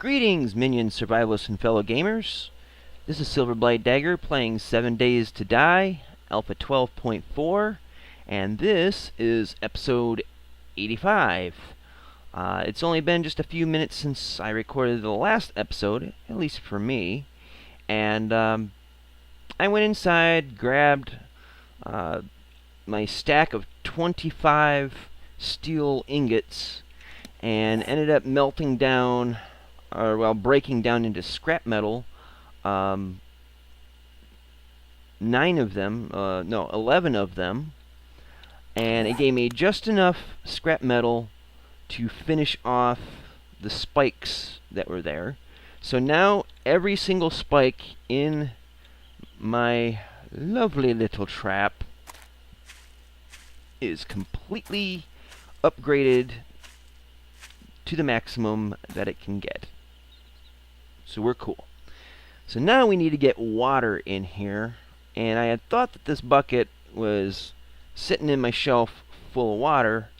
Greetings, minions, survivalists, and fellow gamers. This is Silverblade Dagger playing 7 Days to Die, Alpha 12.4, and this is episode 85. It's only been just a few minutes since I recorded the last episode, at least for me, and I went inside, grabbed my stack of 25 steel ingots, and ended up melting down, breaking down into scrap metal. 11 of them, and it gave me just enough scrap metal to finish off the spikes that were there. So now every single spike in my lovely little trap is completely upgraded to the maximum that it can get. So we're cool. So now we need to get water in here, and I had thought that this bucket was sitting in my shelf full of water.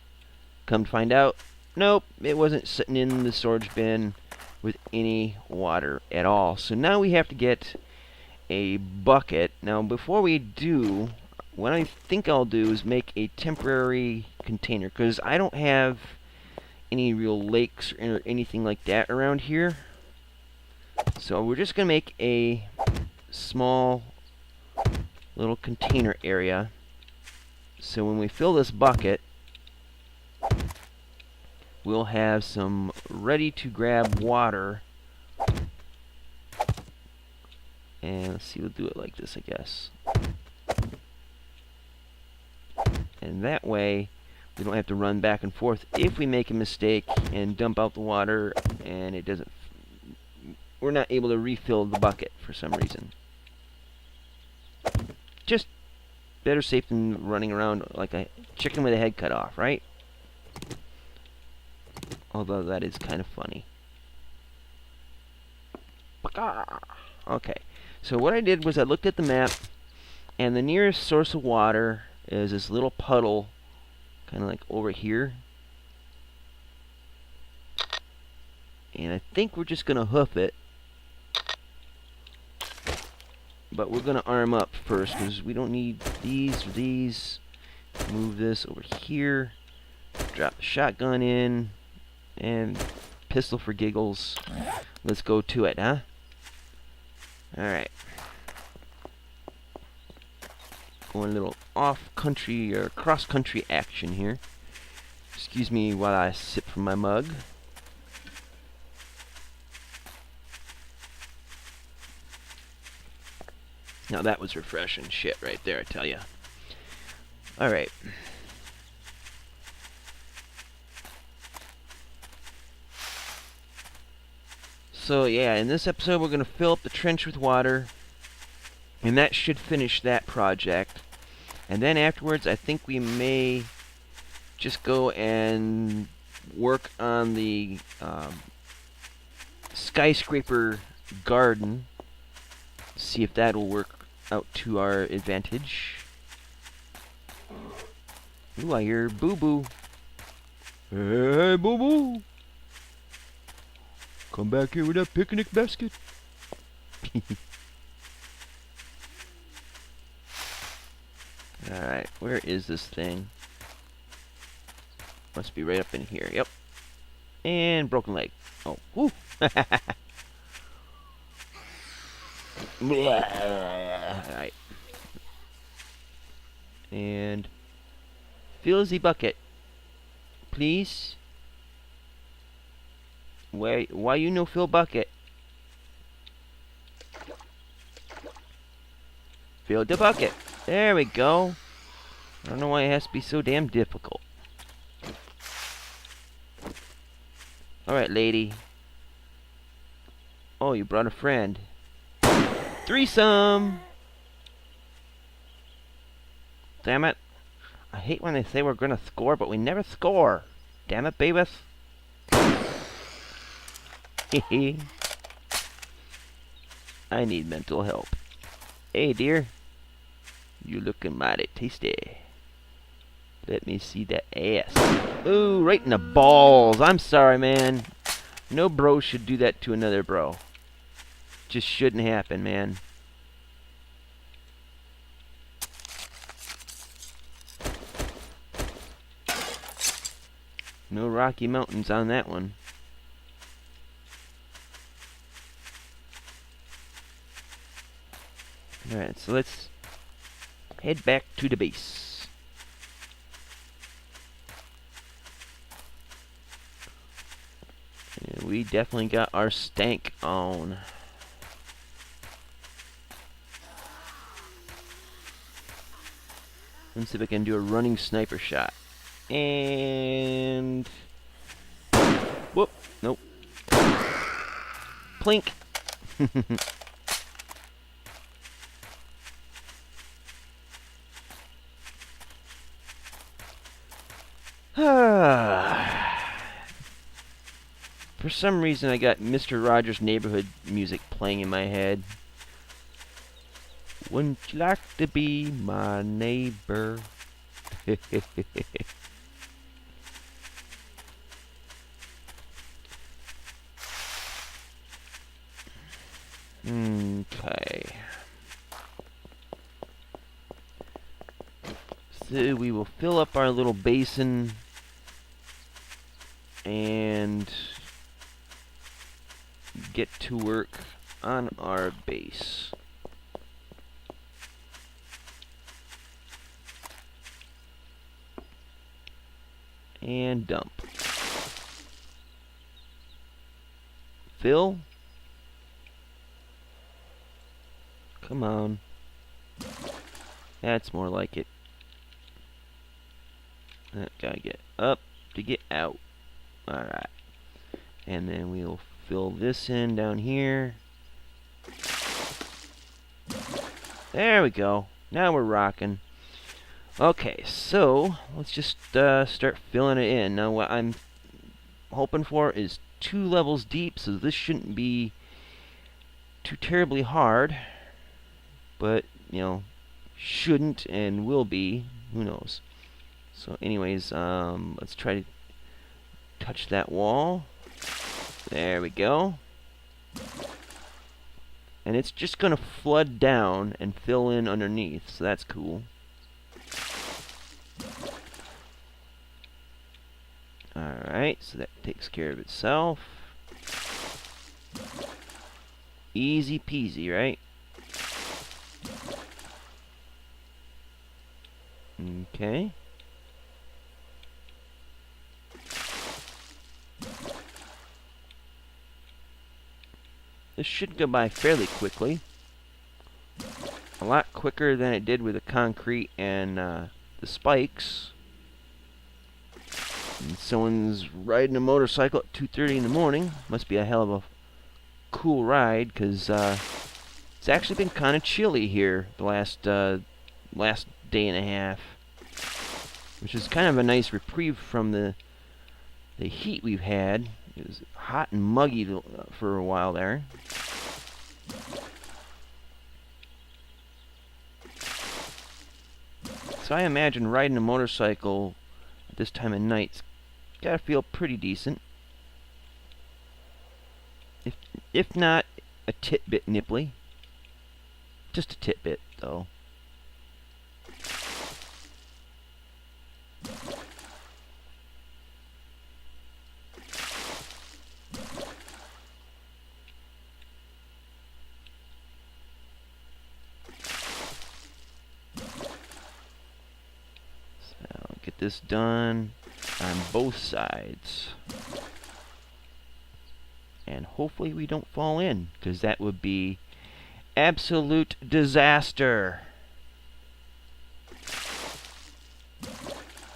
Come to find out, nope, it wasn't sitting in the storage bin with any water at all. So now we have to get a bucket. Now before we do, what I think I'll do is make a temporary container, because I don't have any real lakes or anything like that around here. So we're just going to make a small little container area. So when we fill this bucket, we'll have some ready to grab water. And let's see, we'll do it like this, I guess. And that way we don't have to run back and forth if we make a mistake and dump out the water and it doesn't, we're not able to refill the bucket for some reason. Just better safe than running around like a chicken with a head cut off, right? Although that is kind of funny. Okay, so what I did was I looked at the map, and the nearest source of water is this little puddle, kind of like over here. And I think we're just going to hoof it. But we're going to arm up first, because we don't need these or these. Move this over here. Drop the shotgun in. And pistol for giggles. Let's go to it, huh? Alright. Going a little off-country or cross-country action here. Excuse me while I sip from my mug. Now that was refreshing shit right there, I tell ya. Alright. So yeah, in this episode we're going to fill up the trench with water. And that should finish that project. And then afterwards, I think we may just go and work on the skyscraper garden. See if that will work out to our advantage. Ooh, I hear Boo Boo. Hey, Boo Boo! Come back here with that picnic basket. Alright, where is this thing? Must be right up in here. Yep. And broken leg. Oh, whoo! Alright. And fill the bucket, please. Why you no fill bucket? Fill the bucket. There we go. I don't know why it has to be so damn difficult. Alright, lady. Oh, you brought a friend. Threesome! Damn it. I hate when they say we're gonna score, but we never score. Damn it, Beavis. Hehe. I need mental help. Hey, dear. You looking mighty tasty. Let me see that ass. Ooh, right in the balls. I'm sorry, man. No bro should do that to another bro. Just shouldn't happen, man. No Rocky Mountains on that one. Alright, so let's head back to the base. Yeah, we definitely got our stank on. Let's see if I can do a running sniper shot. And... whoop, nope. Plink. For some reason I got Mr. Rogers' Neighborhood music playing in my head. Wouldn't you like to be my neighbor? Okay. So we will fill up our little basin and get to work on our base. And dump. Fill. Come on. That's more like it. Gotta get up to get out. Alright. And then we'll fill this in down here. There we go. Now we're rocking. Okay, so let's just start filling it in. Now what I'm hoping for is 2 levels deep, so this shouldn't be too terribly hard. But, you know, shouldn't and will be. Who knows? So anyways, let's try to touch that wall. There we go. And it's just going to flood down and fill in underneath, so that's cool. Alright, so that takes care of itself. Easy peasy, right? Okay. This should go by fairly quickly. A lot quicker than it did with the concrete and the spikes. And someone's riding a motorcycle at 2:30 in the morning. Must be a hell of a cool ride, because it's actually been kind of chilly here the last day and a half, which is kind of a nice reprieve from the heat we've had. It was hot and muggy for a while there. So I imagine riding a motorcycle at this time of night's gotta feel pretty decent. If not a titbit nipply. Just a titbit, though. So get this done on both sides. And hopefully we don't fall in, because that would be absolute disaster.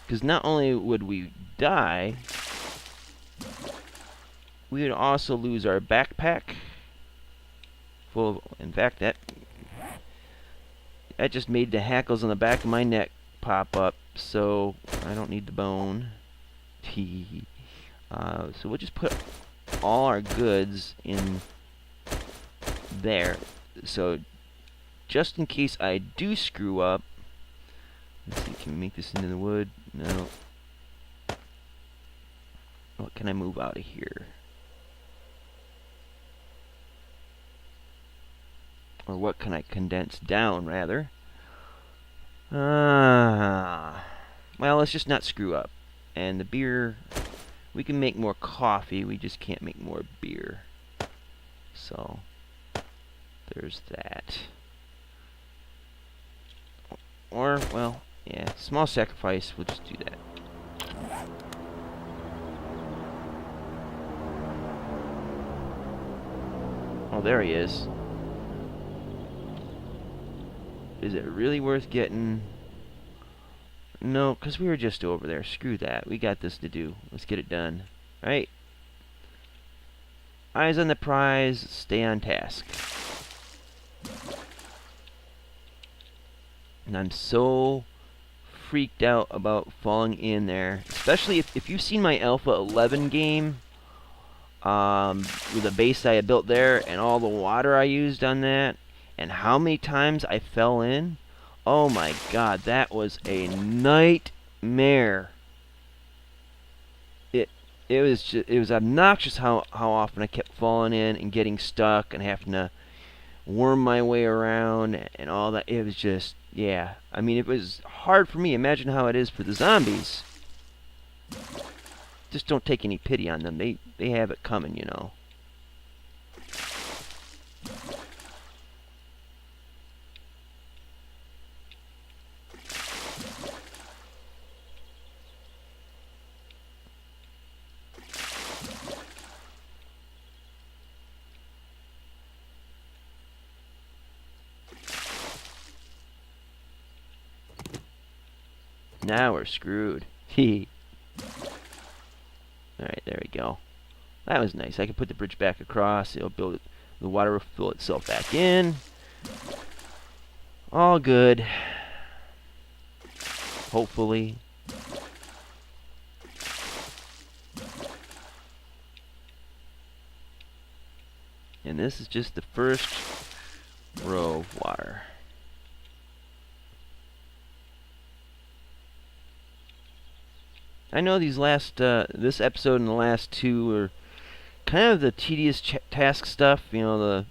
Because not only would we die, we would also lose our backpack. Full of, in fact, that just made the hackles on the back of my neck pop up, so I don't need the bone. So we'll just put all our goods in there. So just in case I do screw up, let's see, can we make this into the wood? No. What can I move out of here? Or what can I condense down, rather? Well, let's just not screw up. And the beer, we can make more coffee, we just can't make more beer. So, there's that. Or, well, yeah, small sacrifice, we'll just do that. Oh, there he is. Is it really worth getting? No, because we were just over there. Screw that. We got this to do. Let's get it done. Right? Eyes on the prize. Stay on task. And I'm so freaked out about falling in there. Especially if you've seen my Alpha 11 game. With the base I had built there. And all the water I used on that. And how many times I fell in. Oh my god. That was a nightmare. It was obnoxious how often I kept falling in and getting stuck and having to worm my way around and all that. It was just, yeah. I mean, it was hard for me. Imagine how it is for the zombies. Just don't take any pity on them. They have it coming, you know. Now we're screwed. Alright, there we go. That was nice. I can put the bridge back across. It'll build it. The water will fill itself back in. All good. Hopefully. And this is just the first row of water. I know these this episode and the last two are kind of the tedious task stuff, you know, the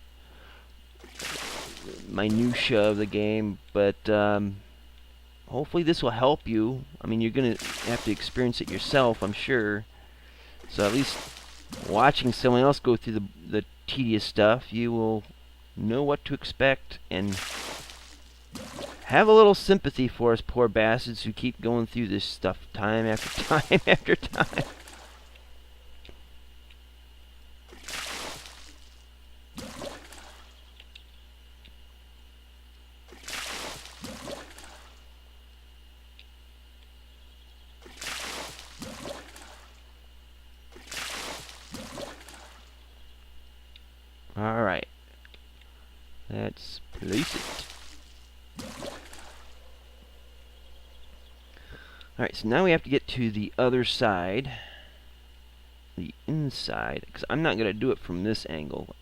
minutia of the game, but hopefully this will help you. I mean, you're going to have to experience it yourself, I'm sure. So at least watching someone else go through the tedious stuff, you will know what to expect and have a little sympathy for us poor bastards who keep going through this stuff time after time after time. Alright. Let's place it. Alright, so now we have to get to the other side. The inside. Because I'm not going to do it from this angle.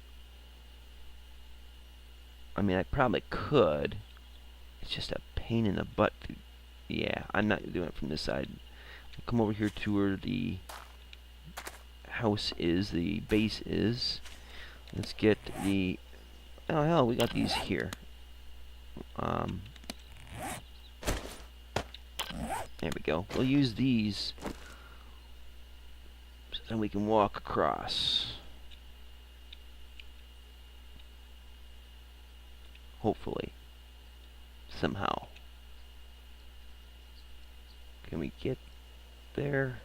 I mean, I probably could. It's just a pain in the butt. Yeah, I'm not doing it from this side. I'll come over here to where the house is, the base is. Let's get the... Oh, hell, we got these here. There we go. We'll use these so then we can walk across. Hopefully. Somehow. Can we get there?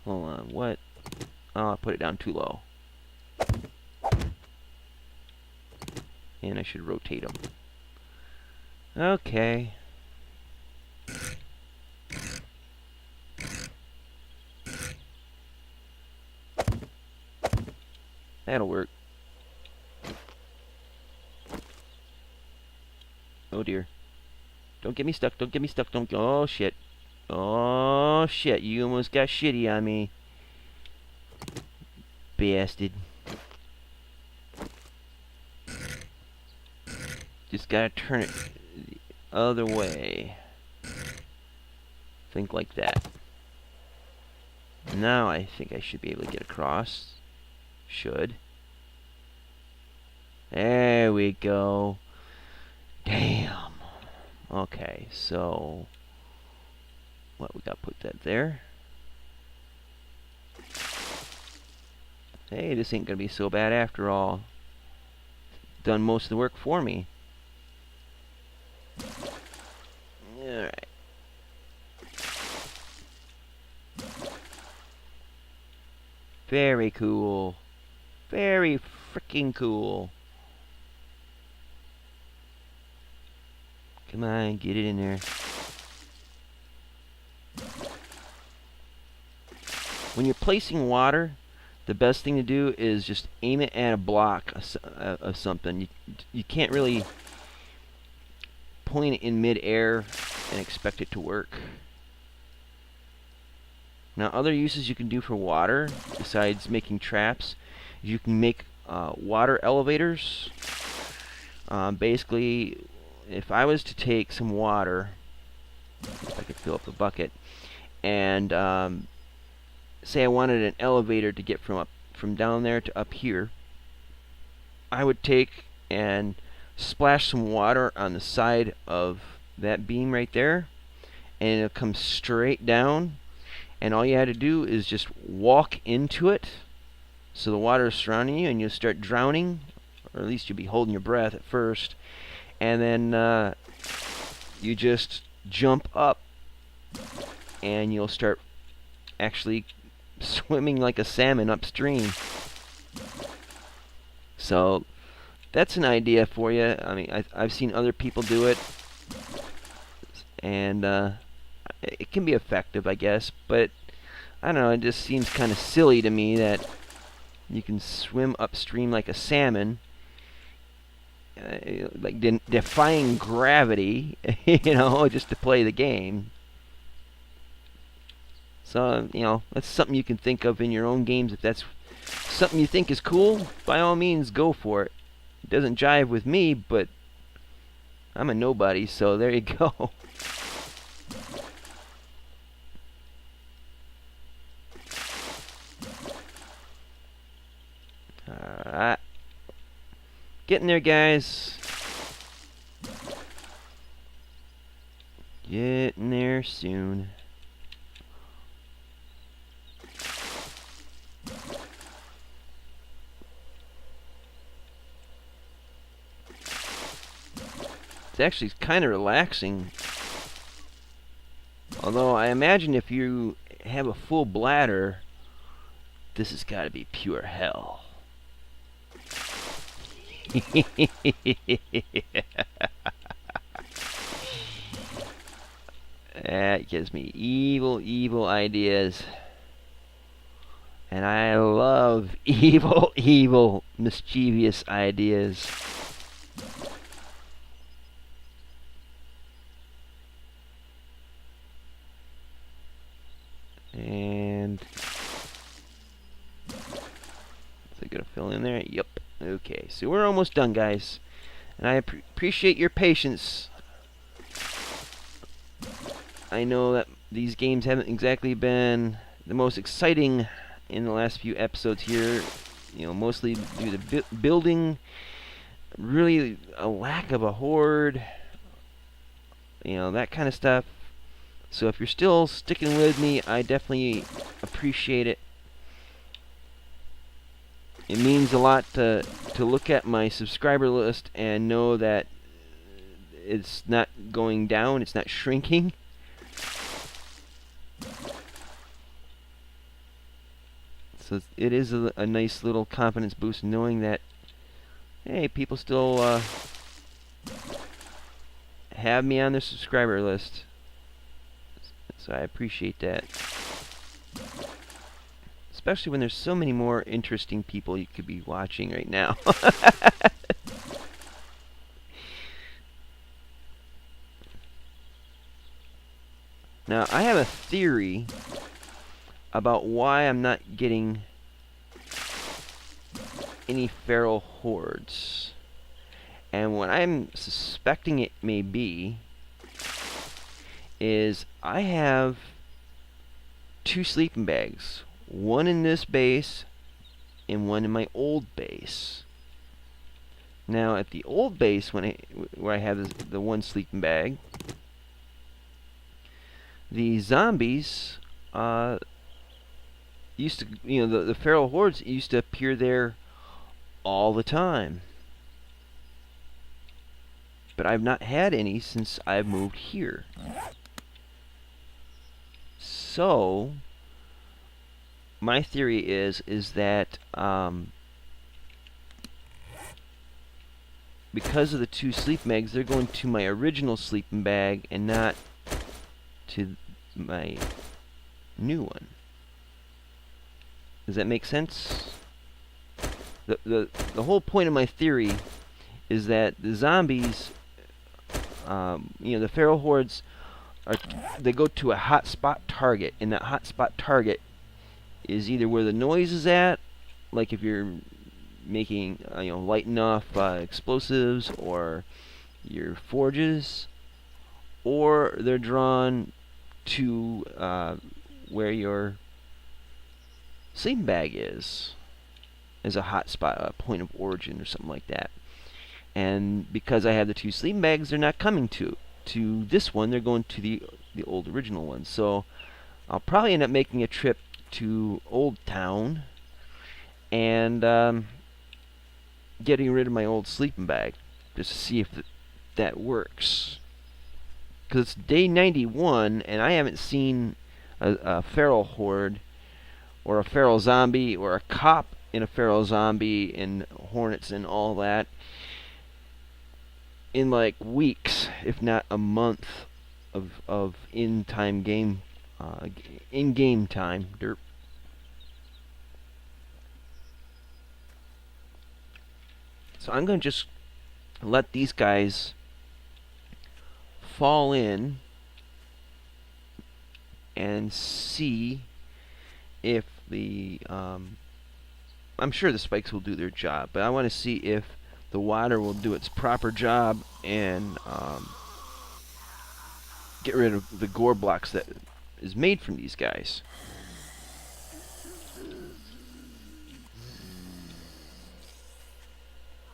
Hold on, what? Oh, I put it down too low. And I should rotate them. Okay. That'll work. Oh dear. Don't get me stuck, don't get me stuck, don't... Oh shit. Oh shit, you almost got shitty on me. Bastard. Just gotta turn it the other way. Think like that. Now I think I should be able to get across. Should. There we go. Damn. Okay, so what we got? Put that there. Hey, this ain't gonna be so bad after all. Done most of the work for me. Alright. Very cool. Very freaking cool. Come on, get it in there. When you're placing water, the best thing to do is just aim it at a block of something. You can't really point it in mid-air and expect it to work. Now, other uses you can do for water, besides making traps, you can make water elevators. Basically, if I was to take some water, if I could fill up the bucket, and say I wanted an elevator to get from down there to up here, I would take and splash some water on the side of that beam right there, and it'll come straight down, and all you had to do is just walk into it so the water is surrounding you, and you'll start drowning, or at least you'll be holding your breath at first, and then you just jump up and you'll start actually swimming like a salmon upstream. So that's an idea for you. I mean, I've seen other people do it, and it can be effective, I guess, but I don't know, it just seems kind of silly to me that you can swim upstream like a salmon, like defying gravity, you know, just to play the game. So, you know, that's something you can think of in your own games. If that's something you think is cool, by all means, go for it. It doesn't jive with me, but I'm a nobody, so there you go. Alright. Getting there, guys. Getting there soon. It's actually kind of relaxing. Although I imagine if you have a full bladder, this has got to be pure hell. That gives me evil, evil ideas. And I love evil, evil, mischievous ideas. And is it gonna fill in there? Yep. Okay, so we're almost done, guys. And I appreciate your patience. I know that these games haven't exactly been the most exciting in the last few episodes here. You know, mostly due to building, really a lack of a horde, you know, that kind of stuff. So if you're still sticking with me, I definitely appreciate it. It means a lot to look at my subscriber list and know that it's not going down, it's not shrinking. So it is a nice little confidence boost knowing that, hey, people still have me on their subscriber list. So I appreciate that. Especially when there's so many more interesting people you could be watching right now. Now, I have a theory about why I'm not getting any feral hordes. And what I'm suspecting it may be is I have 2 sleeping bags. One in this base and one in my old base. Now at the old base, where I have the 1 sleeping bag, the zombies used to, the feral hordes used to appear there all the time. But I've not had any since I've moved here. So my theory is that because of the 2 sleeping bags, they're going to my original sleeping bag and not to my new one. Does that make sense? The whole point of my theory is that the zombies, the feral hordes, they go to a hotspot target, and that hotspot target is either where the noise is at, like if you're making, lighting off explosives or your forges, or they're drawn to where your sleeping bag is, as a hotspot, a point of origin or something like that. And because I have the 2 sleeping bags, they're not coming to this one. They're going to the old original one. So I'll probably end up making a trip to Old Town and getting rid of my old sleeping bag just to see if that works. Because it's day 91 and I haven't seen a feral horde or a feral zombie or a cop in a feral zombie and hornets and all that in like weeks, if not a month of in-time game, in-game time. Derp. So I'm going to just let these guys fall in and see if the I'm sure the spikes will do their job, but I want to see if the water will do its proper job and get rid of the gore blocks that is made from these guys.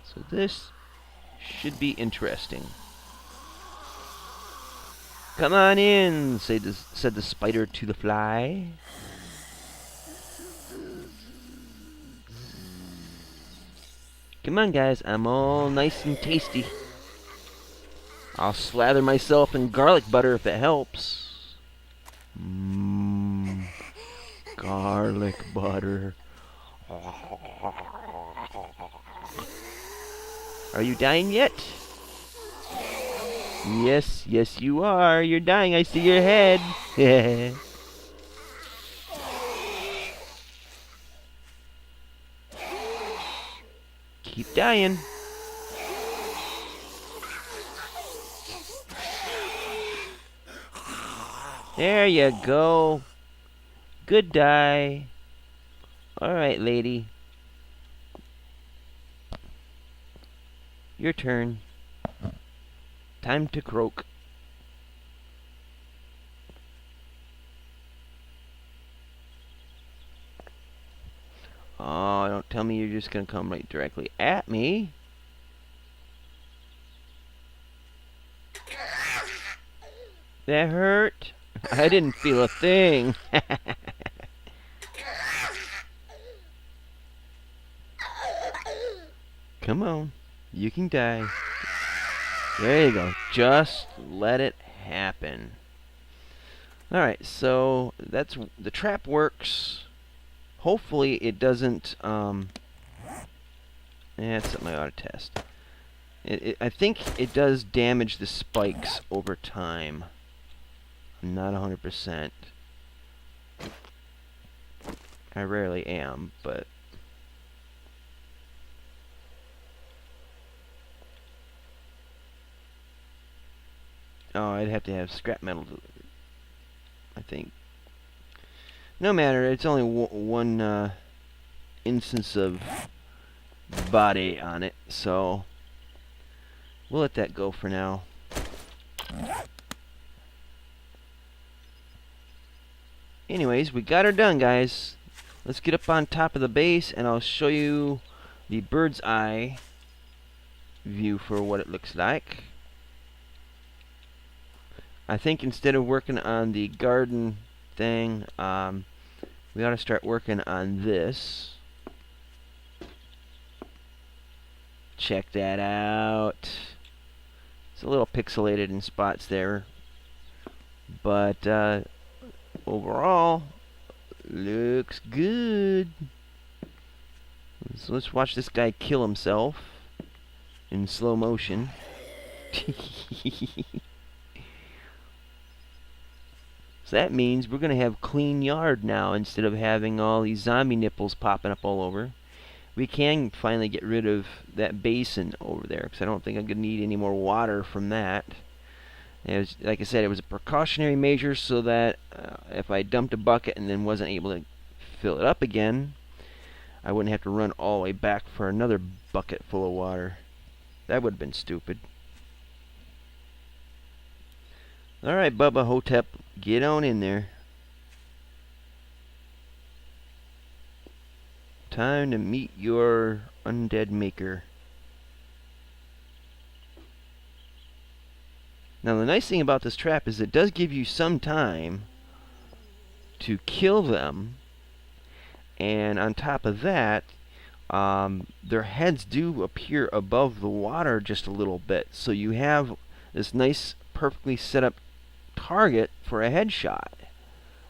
So this should be interesting. Come on in, said the spider to the fly. Come on, guys, I'm all nice and tasty. I'll slather myself in garlic butter if it helps. Garlic butter. Are you dying yet? Yes, you are. You're dying. I see your head. Keep dying. There you go. Good die. Alright, lady. Your turn. Time to croak. Oh, don't tell me you're just gonna come right directly at me. That hurt? I didn't feel a thing. Come on. You can die. There you go. Just let it happen. Alright, so that's the trap works. Hopefully it doesn't that's something I ought to test. I think it does damage the spikes over time. I'm not 100%. I rarely am, but oh, I'd have to have scrap metal delivered, I think. No matter, it's only one instance of body on it, so we'll let that go for now. Anyways, we got her done, guys. Let's get up on top of the base, and I'll show you the bird's eye view for what it looks like. I think instead of working on the garden thing, we ought to start working on this. Check that out. It's a little pixelated in spots there, but overall, looks good. So let's watch this guy kill himself in slow motion. So that means we're going to have clean yard now instead of having all these zombie nipples popping up all over. We can finally get rid of that basin over there because I don't think I'm going to need any more water from that. It was, like I said, it was a precautionary measure so that if I dumped a bucket and then wasn't able to fill it up again, I wouldn't have to run all the way back for another bucket full of water. That would have been stupid. Alright, Bubba Hotep, get on in there. Time to meet your undead maker. Now the nice thing about this trap is it does give you some time to kill them, and on top of that, their heads do appear above the water just a little bit, so you have this nice perfectly set up target for a headshot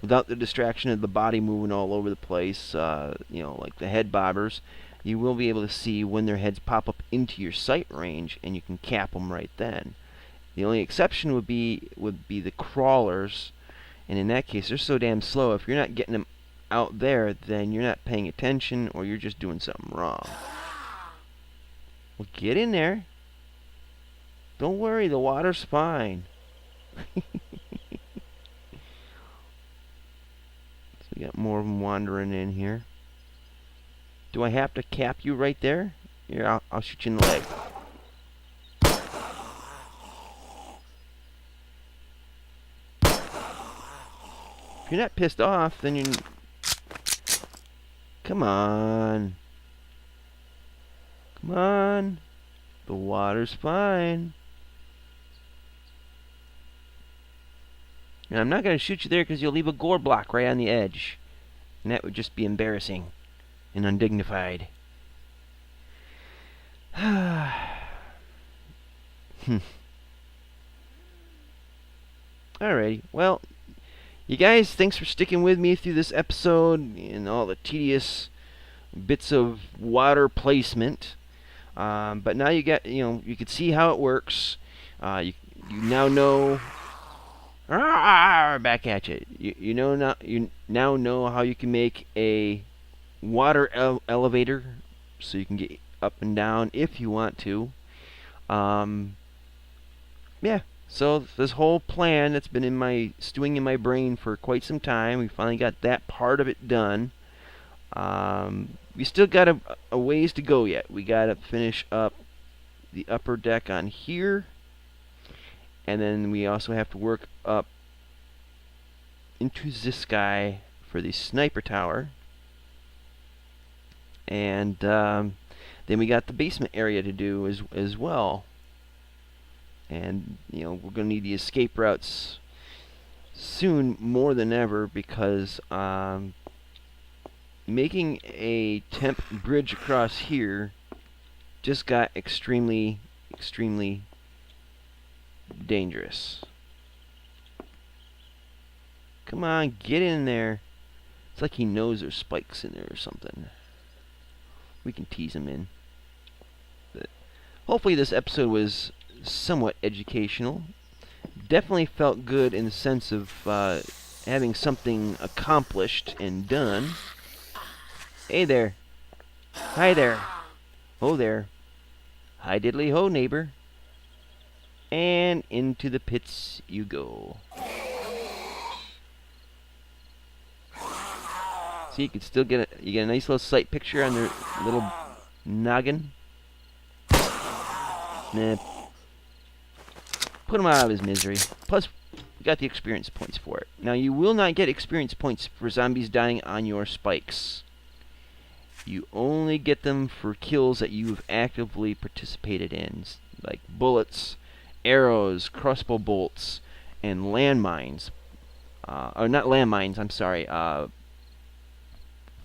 without the distraction of the body moving all over the place, you know, like the head bobbers. You will be able to see when their heads pop up into your sight range, and you can cap them right then. The only exception would be the crawlers, and in that case they're so damn slow. If you're not getting them out there, then you're not paying attention or you're just doing something wrong. Well, get in there. Don't worry, the water's fine. So we got more of them wandering in here. Do I have to cap you right there? Here, I'll shoot you in the leg. If you're not pissed off, then you're... Come on. Come on. The water's fine. And I'm not going to shoot you there because you'll leave a gore block right on the edge. And that would just be embarrassing and undignified. Alrighty. Well, you guys, thanks for sticking with me through this episode and all the tedious bits of water placement. But now you got, you can see how it works. You now know. Back at you. You now know how you can make a water elevator, so you can get up and down if you want to. Yeah. So this whole plan that's been stewing in my brain for quite some time, we finally got that part of it done. We still got a ways to go yet. We got to finish up the upper deck on here, and then we also have to work up into this guy for the sniper tower, and then we got the basement area to do as well. And we're going to need the escape routes soon more than ever, because making a temp bridge across here just got extremely dangerous. Come on, get in there. It's like he knows there's spikes in there or something. We can tease him in. But hopefully this episode was somewhat educational. Definitely felt good in the sense of having something accomplished and done. Hey there. Hi there. Ho there. Hi diddly ho, neighbor. And into the pits you go. See, you can still get a nice little sight picture on their little noggin. Nah. Put him out of his misery. Plus, we got the experience points for it. Now, you will not get experience points for zombies dying on your spikes. You only get them for kills that you've actively participated in, like bullets, arrows, crossbow bolts, and landmines. Or not landmines, I'm sorry,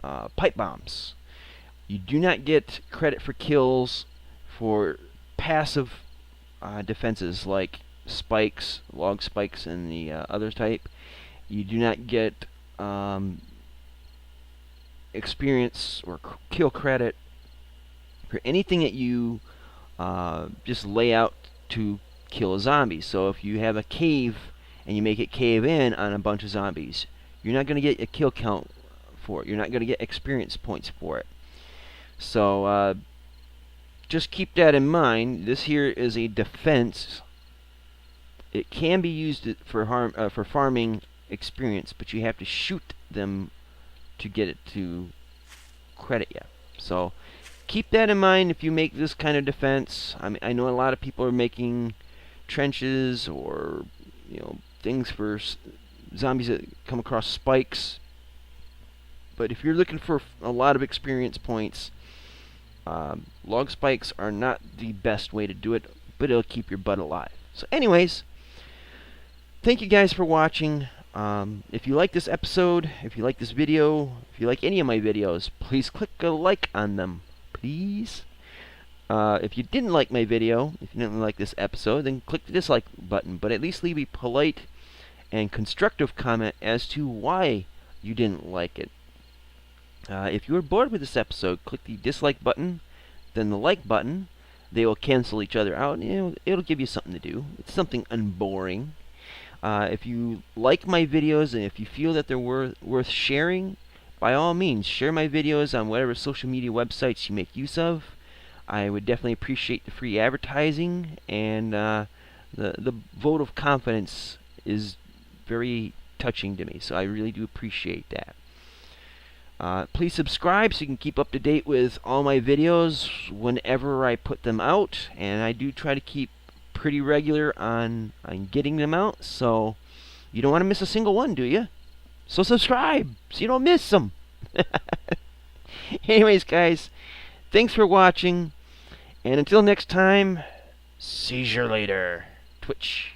pipe bombs. You do not get credit for kills for passive defenses like spikes, log spikes, and the other type. You do not get experience or kill credit for anything that you just lay out to kill a zombie. So if you have a cave and you make it cave in on a bunch of zombies, you're not going to get a kill count for it. You're not going to get experience points for it. So just keep that in mind. This here is a defense. It can be used for farming experience, but you have to shoot them to get it to credit you. So keep that in mind if you make this kind of defense. I know a lot of people are making trenches or things for zombies that come across spikes. But if you're looking for a lot of experience points, log spikes are not the best way to do it, but it'll keep your butt alive. So anyways, thank you guys for watching. If you like this episode, if you like this video, if you like any of my videos, please click a like on them, please. If you didn't like my video, if you didn't like this episode, then click the dislike button, but at least leave a polite and constructive comment as to why you didn't like it. If you were bored with this episode, click the dislike button, then the like button. They will cancel each other out, and it'll give you something to do. It's something unboring. If you like my videos and if you feel that they're worth sharing, by all means, share my videos on whatever social media websites you make use of. I would definitely appreciate the free advertising, and the vote of confidence is very touching to me, so I really do appreciate that. Please subscribe so you can keep up to date with all my videos whenever I put them out, and I do try to keep pretty regular on getting them out, so you don't want to miss a single one, do you? So subscribe so you don't miss them. Anyways, guys, thanks for watching, and until next time, see you later. Twitch.